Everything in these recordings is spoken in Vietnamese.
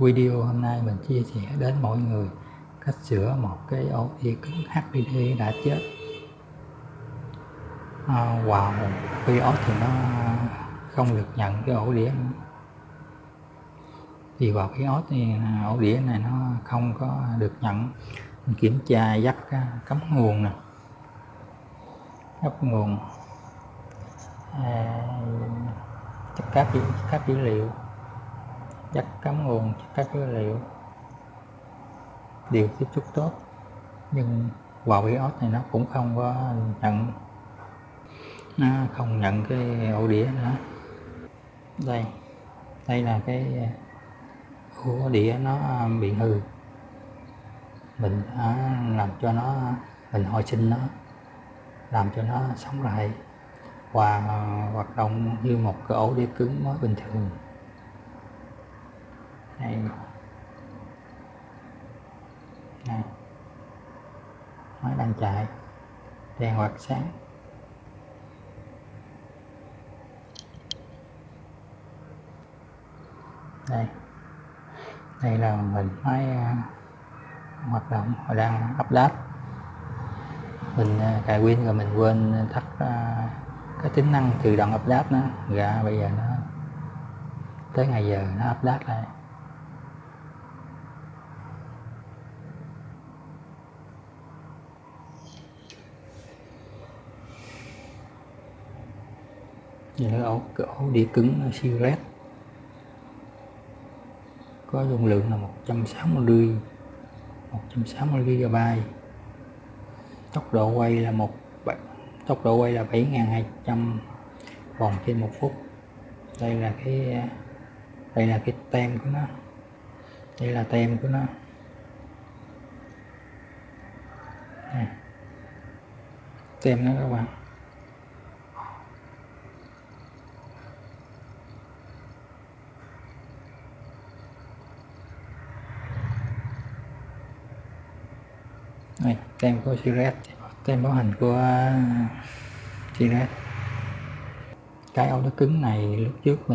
Video hôm nay mình chia sẻ đến mọi người cách sửa một cái ổ đĩa cứng HDD đã chết. Vào BIOS thì nó không được nhận cái ổ đĩa nữa. Thì vào BIOS thì ổ đĩa này nó không có được nhận. Mình kiểm tra dắt cắm nguồn nè, gấp nguồn, các dữ liệu, dắt cắm nguồn, các dữ liệu đều tiếp xúc tốt, nhưng vào BIOS này nó cũng không có nhận, nó không nhận cái ổ đĩa nữa. Đây là cái ổ đĩa nó bị hư. Mình làm cho nó, mình hồi sinh nó, làm cho nó sống lại và hoạt động như một cái ổ đĩa cứng mới bình thường. Đây. Máy đang chạy, đèn hoạt sáng. Đây là mình máy hoạt động, họ đang update. Mình cài pin rồi mình quên tắt cái tính năng tự động update nó ra. Bây giờ nó tới ngày giờ nó update lại. Giờ ổ đĩa cứng Series có dung lượng là 160 GB, tốc độ quay là 7.200 vòng trên 1 phút. Đây là cái tem của nó. Đây là tem của nó. Tem đó các bạn. Đây, tem của Series, tem bảo hành của Series. Cái ổ đĩa cứng này lúc trước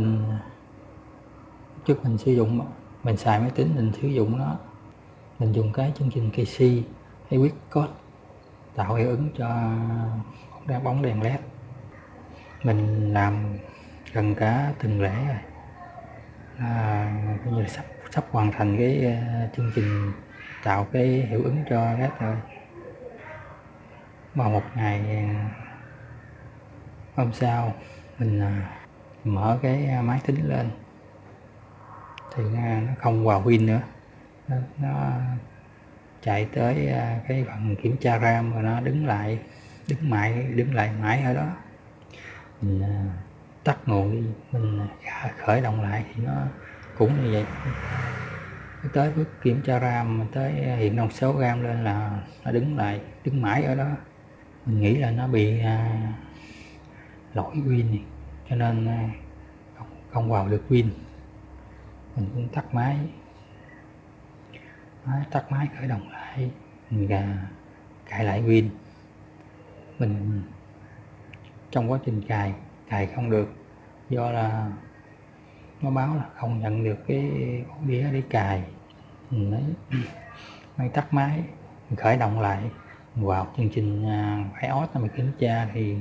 mình sử dụng, mình xài máy tính mình sử dụng nó, mình dùng cái chương trình KC hay Quick Code tạo hiệu ứng cho bóng đèn led. Mình làm gần cả tuần lễ rồi, coi như là sắp hoàn thành cái chương trình tạo cái hiệu ứng cho led rồi. Vào một ngày hôm sau mình mở cái máy tính lên thì nó không vào pin nữa, nó chạy tới cái phần kiểm tra RAM và nó đứng lại mãi ở đó. Mình tắt nguồn đi, mình khởi động lại thì nó cũng như vậy. Tới bước kiểm tra RAM, tới hiện thông số RAM lên là nó đứng mãi ở đó. Mình nghĩ là nó bị lỗi pin, cho nên không vào được pin. Mình cũng tắt máy khởi động lại, mình cài lại pin. Mình trong quá trình cài không được, do là nó báo là không nhận được cái ổ đĩa để cài. Mình mới tắt máy, mình khởi động lại, mình vào chương trình BIOS mình kiểm tra thì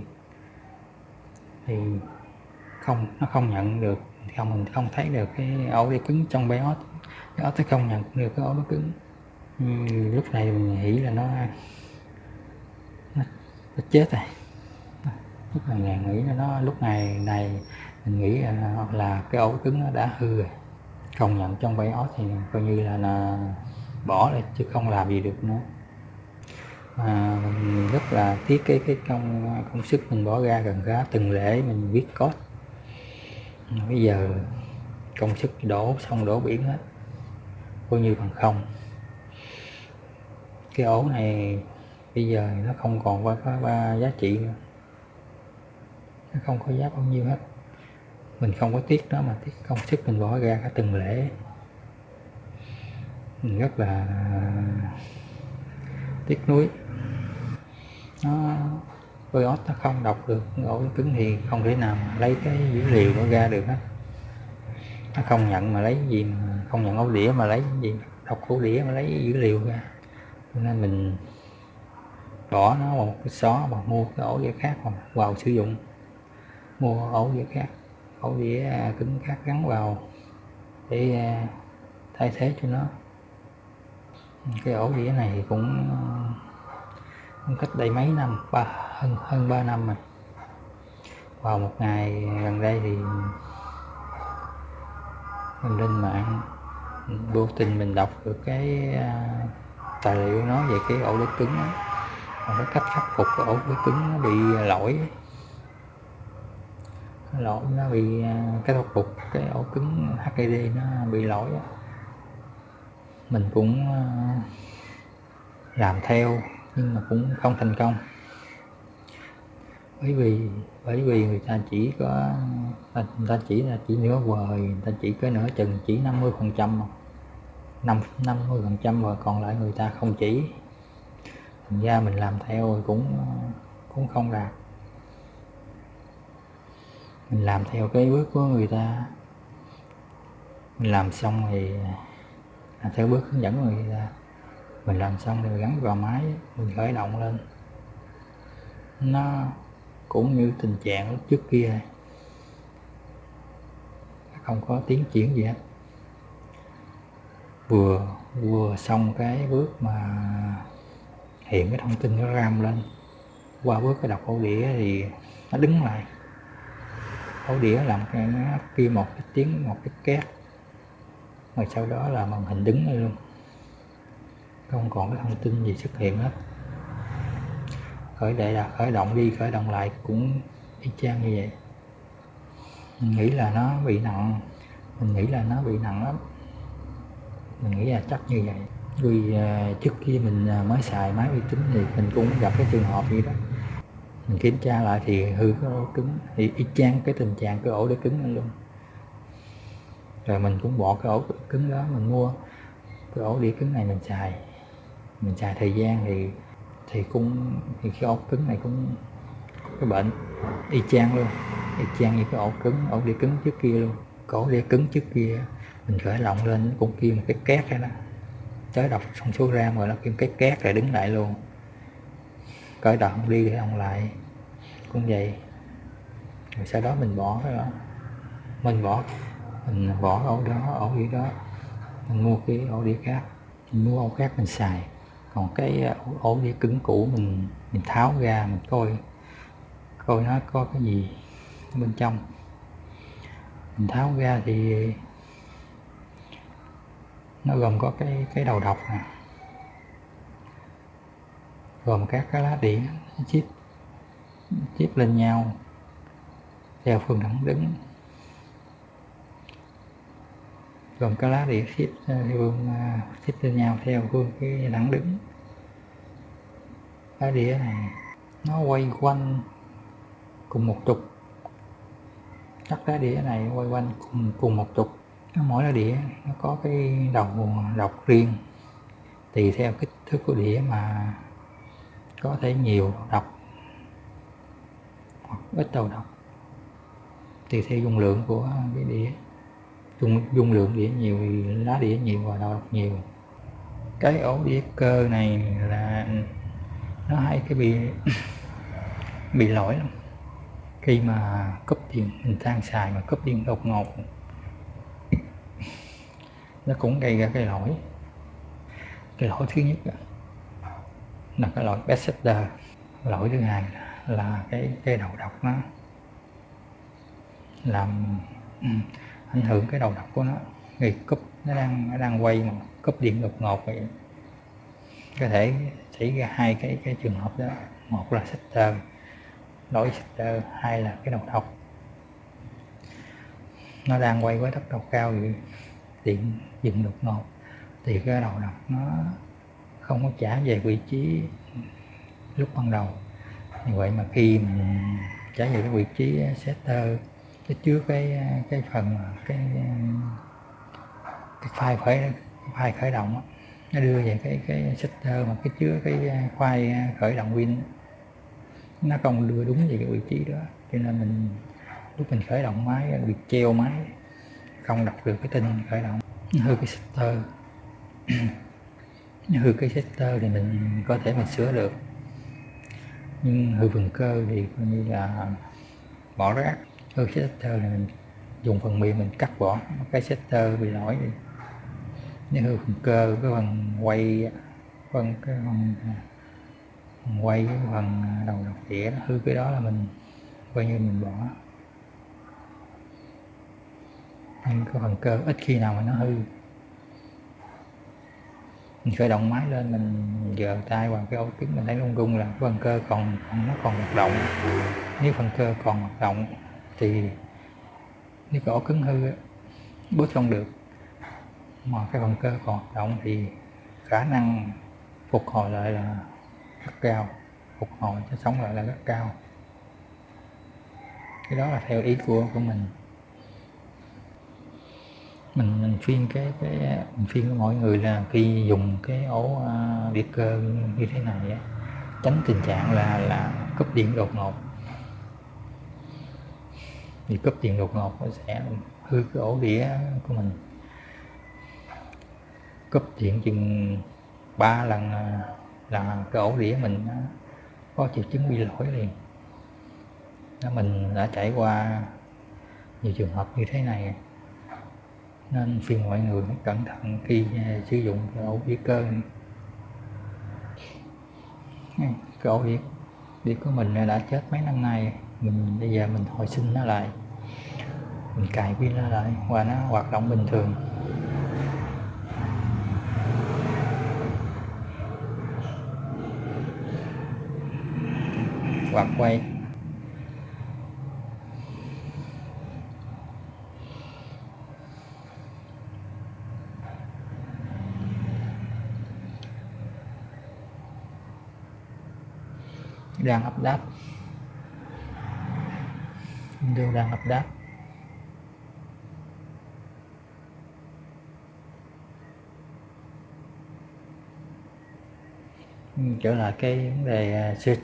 nó không nhận được, mình không thấy được cái ổ đĩa cứng trong BIOS nó không nhận được cái ổ đĩa cứng. Lúc này mình nghĩ là nó chết rồi. Lúc này nghĩ là lúc này mình nghĩ là cái ổ cứng nó đã hư rồi, không nhận trong BIOS thì coi như là bỏ lại chứ không làm gì được nữa. Mình rất là tiếc cái công sức mình bỏ ra gần cả tuần lễ mình viết code. Bây giờ công sức đổ biển hết, coi như bằng không. Cái ổ này bây giờ nó không còn có giá trị nữa, nó không có giá bao nhiêu hết. Mình không có tiếc đó, mà tiếc công sức mình bỏ ra cả tuần lễ. Mình rất là tiếc nuối. BIOS nó không đọc được ổ đĩa cứng thì không thể nào mà lấy cái dữ liệu nó ra được hết. nó không nhận mà lấy gì, mà không nhận ổ đĩa mà lấy gì, đọc ổ đĩa mà lấy dữ liệu ra, cho nên mình bỏ nó vào một cái xó và mua cái ổ đĩa khác mà vào sử dụng, mua ổ đĩa khác, ổ đĩa cứng khác gắn vào để thay thế cho nó. Cái ổ đĩa này thì cũng cách đây mấy năm, hơn 3 năm rồi. Vào một ngày gần đây thì mình lên mạng vô tình mình đọc được cái tài liệu nói về cái ổ đĩa cứng đó, và cái cách khắc phục cái ổ đĩa cứng nó bị lỗi nó bị cái khắc phục cái ổ cứng HDD nó bị lỗi đó. Mình cũng làm theo nhưng mà cũng không thành công, bởi vì người ta chỉ có nửa vời, người ta chỉ có nửa chừng, chỉ 50%, 50% và còn lại người ta không chỉ, thành ra mình làm theo cũng không đạt. Mình làm theo cái bước của người ta, mình làm xong thì làm theo bước hướng dẫn của người ta, mình làm xong thì gắn vào máy, mình khởi động lên, nó cũng như tình trạng lúc trước kia, không có tiến triển gì hết. Vừa xong cái bước mà hiện cái thông tin nó RAM lên, qua bước cái đọc ổ đĩa thì nó đứng lại, ổ đĩa làm cái nó kêu một cái tiếng, một cái két, rồi sau đó là màn hình đứng lên luôn, không còn cái thông tin gì xuất hiện hết. Khởi động đi khởi động lại cũng y chang như vậy. Mình nghĩ là nó bị nặng lắm, mình nghĩ là chắc như vậy. Vì trước khi mình mới xài máy vi tính thì mình cũng gặp cái trường hợp gì đó, mình kiểm tra lại thì hư cái ổ cứng, thì y chang cái tình trạng cái ổ đĩa cứng lên luôn. Rồi mình cũng bỏ cái ổ cứng đó, mình mua cái ổ đĩa cứng này mình xài thời gian thì cái ổ cứng này cũng có cái bệnh y chang luôn, y chang như cái ổ đĩa cứng trước kia luôn. Cái ổ đĩa cứng trước kia mình khởi động lên cũng kêu một cái két hay đó, tới đọc xong số RAM rồi nó kêu cái két rồi đứng lại luôn, khởi động đi để động lại cũng vậy. Rồi sau đó mình bỏ cái đó, mình bỏ ổ đĩa đó, mình mua cái ổ đĩa khác, mình xài. Còn cái ổ đĩa cứng cũ mình tháo ra, mình coi nó có cái gì bên trong. Mình tháo ra thì nó gồm có cái đầu đọc nè, gồm các cái lá đĩa chip lên nhau theo phương thẳng đứng, gồm cái lá đĩa chip lên nhau theo phương cái thẳng đứng. Lá đĩa này nó quay quanh cùng một trục, các lá đĩa này quay quanh cùng một trục. Mỗi lá đĩa nó có cái đầu đọc riêng, tùy theo kích thước của đĩa mà có thể nhiều đọc hoặc ít đầu đọc, tùy theo dung lượng của cái đĩa. Dung lượng đĩa nhiều thì lá đĩa nhiều và đầu đọc nhiều. Cái ổ đĩa cơ này là nó hay cái bị lỗi lắm. Khi mà cúp điện, mình đang xài mà cúp điện đột ngột, nó cũng gây ra cái lỗi thứ nhất là cái lỗi bad setter. Lỗi thứ hai là cái đầu đọc nó làm ảnh hưởng cái đầu đọc của nó. Vì cúp nó đang quay mà cúp điện đột ngột vậy, có thể xảy ra hai cái trường hợp đó. Một là setter, lỗi setter, hai là cái đầu đọc nó đang quay với tốc độ cao thì điện dừng đột ngột, thì cái đầu đọc nó không có trả về vị trí lúc ban đầu. Như vậy mà khi mình trả về cái vị trí setter, cái trước cái phần cái file khởi động đó, nó đưa về cái setter mà cái chứa cái file khởi động pin, nó không đưa đúng về cái vị trí đó, cho nên lúc mình khởi động máy bị treo máy, không đọc được cái tin khởi động. Hư cái setter hư cái setter thì mình có thể mình sửa được, nhưng hư phần cơ thì coi như là bỏ rác. Hư setter thì mình dùng phần mềm mình cắt bỏ cái setter bị lỗi đi. Nếu hư phần cơ, cái phần quay, cái phần quay, cái phần đầu đọc đĩa hư, cái đó là mình coi như mình bỏ. Nhưng cái phần cơ ít khi nào mà nó hư. Mình khởi động máy lên, mình giơ tay vào cái ổ cứng, mình thấy rung rung là cái phần cơ nó còn hoạt động. Nếu phần cơ còn hoạt động thì nếu cái ổ cứng hư boost không được, mà cái phần cơ còn hoạt động thì khả năng phục hồi lại là rất cao, phục hồi cho sống lại là rất cao. Cái đó là theo ý của mình. Mình khuyên mình khuyên với mọi người là khi dùng cái ổ đĩa cơ như thế này á, tránh tình trạng là cúp điện đột ngột. Vì cúp điện đột ngột nó sẽ hư cái ổ đĩa của mình. Cúp điện chừng 3 lần là cái ổ đĩa mình có triệu chứng bị lỗi liền. Đó, mình đã trải qua nhiều trường hợp như thế này, nên khuyên mọi người hãy cẩn thận khi sử dụng cái ổ đĩa cơ. Cái ổ đĩa của mình đã chết mấy năm nay, bây giờ mình hồi sinh nó lại, mình cài pin nó lại và nó hoạt động bình thường. Quạt quay đang update, Windows đang update. Trở lại cái vấn đề sửa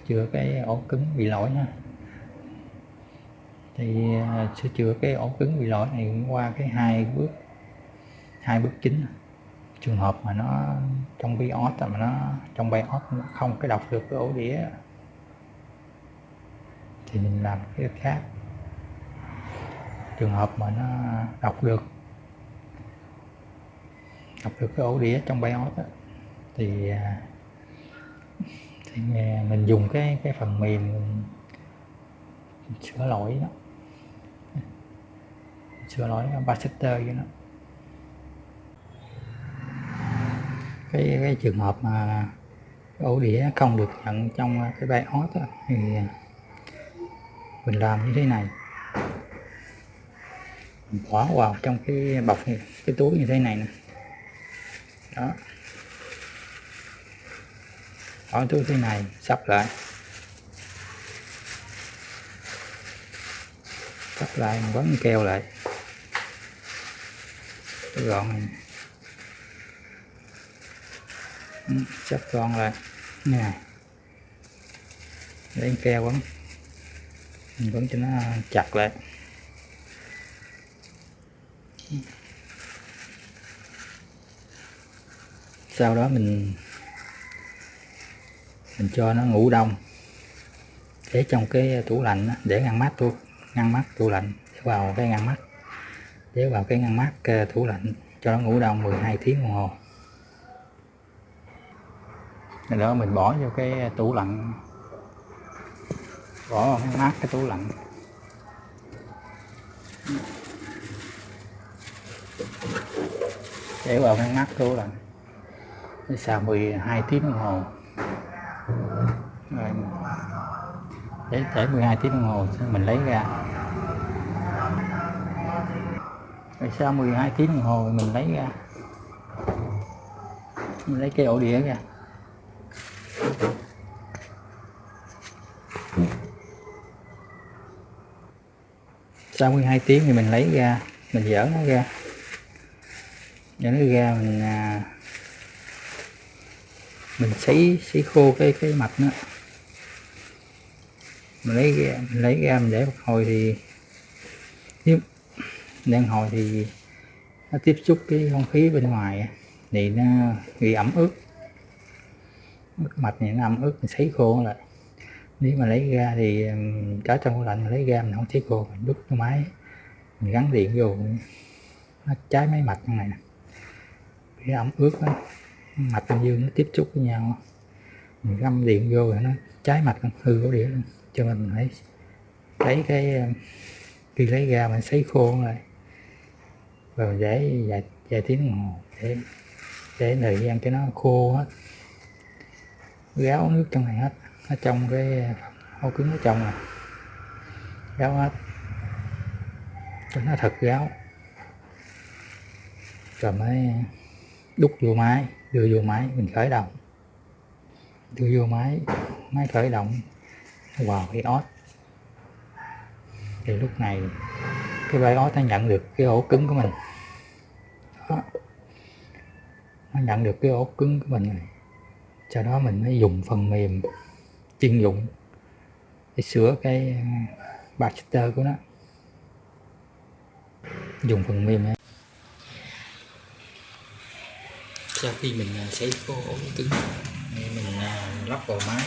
chữa cái ổ cứng bị lỗi nha. Thì sửa chữa cái ổ cứng bị lỗi này qua cái hai bước chính. Trường hợp mà nó trong BIOS mà nó không cái đọc được cái ổ đĩa thì mình làm cái khác. Trường hợp mà nó đọc được cái ổ đĩa trong BIOS thì mình dùng cái phần mềm mình sửa lỗi đó, sửa lỗi Passetter với nó. Cái trường hợp mà ổ đĩa không được nhận trong cái BIOS đó, thì mình làm như thế này, mình bỏ vào trong cái bọc này, cái túi như thế này nè, đó, bỏ túi thế này sắp lại mình quấn keo lại cái gọn này, sắp gọn lại như này, lấy keo quấn, mình quấn cho nó chặt lại. Sau đó mình cho nó ngủ đông, để trong cái tủ lạnh đó, để ngăn mát tủ lạnh, để vào cái ngăn mát tủ lạnh cho nó ngủ đông 12 tiếng đồng hồ. Rồi đó mình bỏ vô cái tủ lạnh, bỏ vào ngăn mát cái tủ lạnh. Để vào ngăn mát tủ lạnh sau 12 tiếng đồng hồ. Rồi để 12 tiếng đồng hồ mình lấy ra. Rồi sau 12 tiếng đồng hồ mình lấy ra, mình lấy cái ổ đĩa ra. Sau 12 tiếng thì mình lấy ra, mình dỡ nó ra, mình sấy khô cái mạch nó, mình lấy ra mình để một hồi. Thì đàn hồi thì nó tiếp xúc cái không khí bên ngoài thì nó bị ẩm ướt, cái mạch này nó ẩm ướt, mình sấy khô lại. Nếu mà lấy ra thì cho trong tủ lạnh mà lấy ra mình không sấy khô, mình đút vô máy, mình gắn điện vô, nó cháy mấy mạch trong này nè, cái ẩm ướt đó, mạch bên dương nó tiếp xúc với nhau, mình găm điện vô rồi nó cháy mạch, hư ổ đĩa luôn. Cho nên mình phải lấy cái khi lấy ra mình sấy khô lại rồi để vài tiếng đồng hồ để thời gian cho nó khô hết, ráo nước trong này hết, nó trong cái hô cứng ở trong này, ráo hết cho nó thật ráo, rồi mới đút vô máy, đưa vô máy mình khởi động, đưa vô máy khởi động vào cái ót, thì lúc này cái BIOS nó nhận được cái ổ cứng của mình đó. Nó nhận được cái ổ cứng của mình này, sau đó mình mới dùng phần mềm chuyên dụng để sửa cái Baxter của nó, dùng phần mềm này. Sau khi mình sấy khô ổ cứng mình lắp vào máy,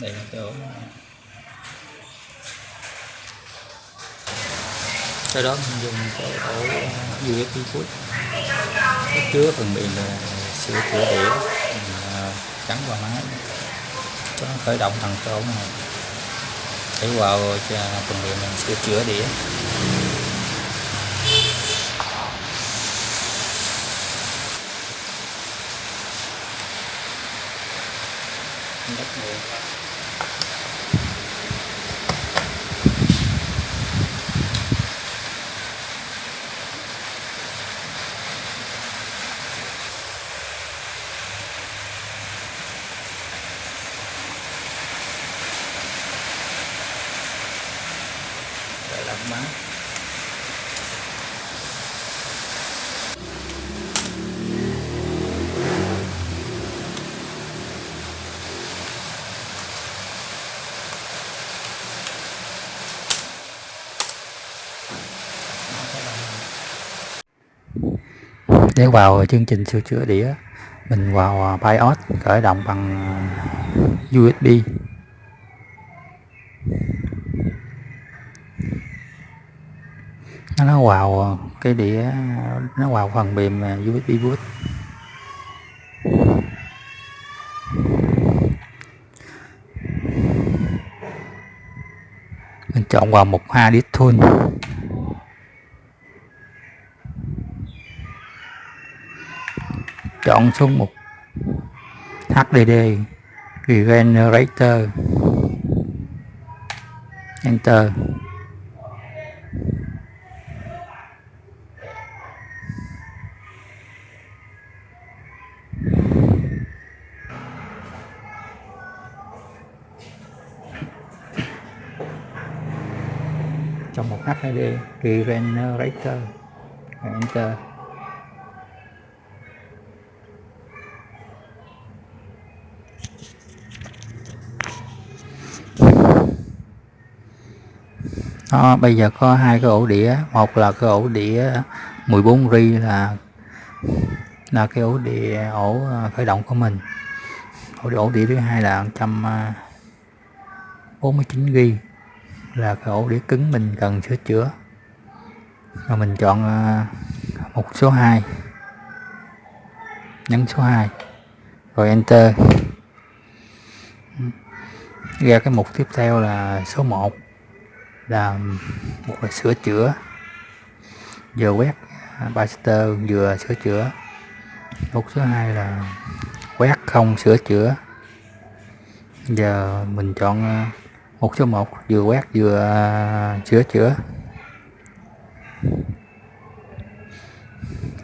đây là cái ổ, sau đó mình dùng cái ổ USB port chứa phần mềm là sửa chữa đĩa, mình gắn vào máy cho nó khởi động thằng cái ổ này để vào cho phần mềm mình sửa chữa đĩa. Làm máy để vào chương trình sửa chữa đĩa, mình vào BIOS khởi động bằng USB. Nó vào cái đĩa, nó vào phần mềm USB boot. Mình chọn vào mục hard disk tool, chọn số mục HDD Regenerator, Enter. Trong một HDD Regenerator, Enter. Đó, bây giờ có hai cái ổ đĩa, một là cái ổ đĩa 14 GB là cái ổ đĩa khởi động của mình, ổ đĩa thứ hai là 149 GB là cái ổ đĩa cứng mình cần sửa chữa. Rồi mình chọn mục số 2, nhấn số 2 rồi Enter. Ra cái mục tiếp theo là số 1 là một là sửa chữa, vừa quét Baxter vừa sửa chữa. Mục số 2 là quét không sửa chữa. Giờ mình chọn mục số 1 vừa quét vừa sửa chữa,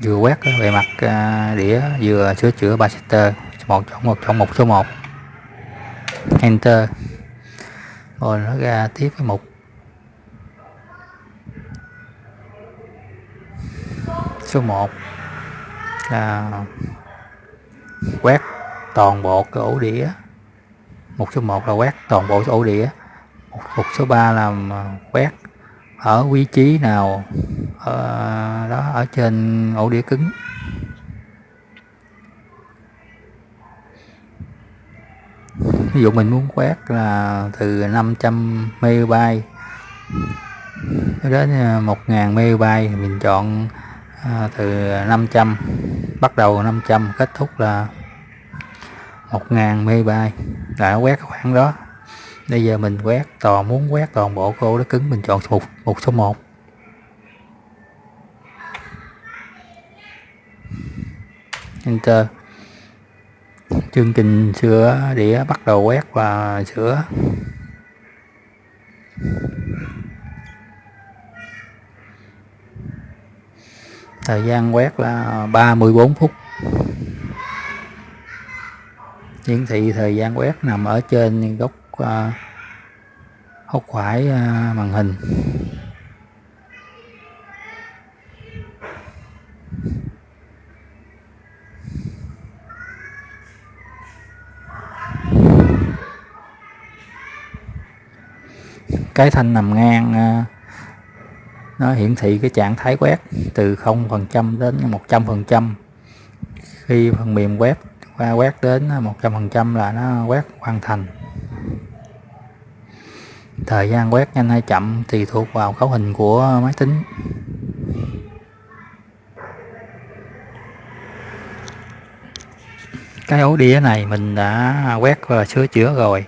vừa quét bề mặt đĩa vừa sửa chữa Baxter. Chọn mục số 1 Enter, rồi nó ra tiếp cái mục số 1 là quét toàn bộ cái ổ đĩa. Mục số 1 là quét toàn bộ ổ đĩa. Mục số 3 là quét ở vị trí nào đó ở trên ổ đĩa cứng. Ví dụ mình muốn quét là từ 500 MB đến 1000 MB thì mình chọn từ 500, bắt đầu 500 kết thúc là 1000 MB là nó quét khoảng đó. Bây giờ mình muốn quét toàn bộ cái ổ đĩa cứng, mình chọn một số 1. Enter. Chương trình sửa đĩa bắt đầu quét và sửa. Thời gian quét là 34 phút. Hiển thị thời gian quét nằm ở trên góc góc phải màn hình. Cái thanh nằm ngang nó hiển thị cái trạng thái quét từ 0% đến 100%. Khi phần mềm quét đến 100% là nó quét hoàn thành. Thời gian quét nhanh hay chậm tùy thuộc vào cấu hình của máy tính. Cái ổ đĩa này mình đã quét và sửa chữa rồi,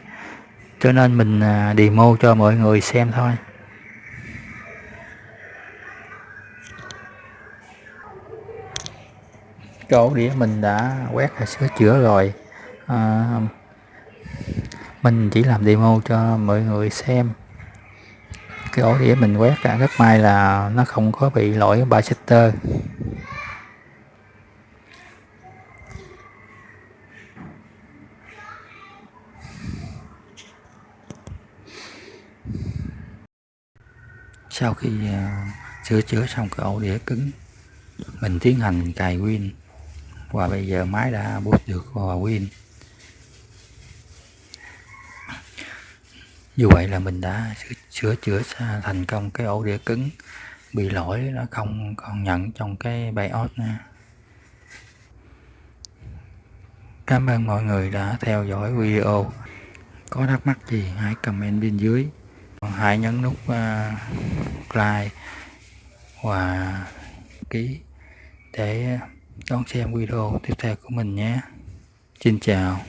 cho nên mình demo cho mọi người xem thôi. Cái ổ đĩa mình đã quét và sửa chữa rồi, mình chỉ làm demo cho mọi người xem. Cái ổ đĩa mình quét rất may là nó không có bị lỗi bisetter. Sau khi sửa chữa xong cái ổ đĩa cứng, mình tiến hành cài Win và bây giờ máy đã boot được vào Win. Như vậy là mình đã sửa chữa thành công cái ổ đĩa cứng bị lỗi, nó không còn nhận trong cái BIOS nữa. Cảm ơn mọi người đã theo dõi video. Có thắc mắc gì hãy comment bên dưới. Hãy nhấn nút like và ký để đón xem video tiếp theo của mình nhé. Xin chào.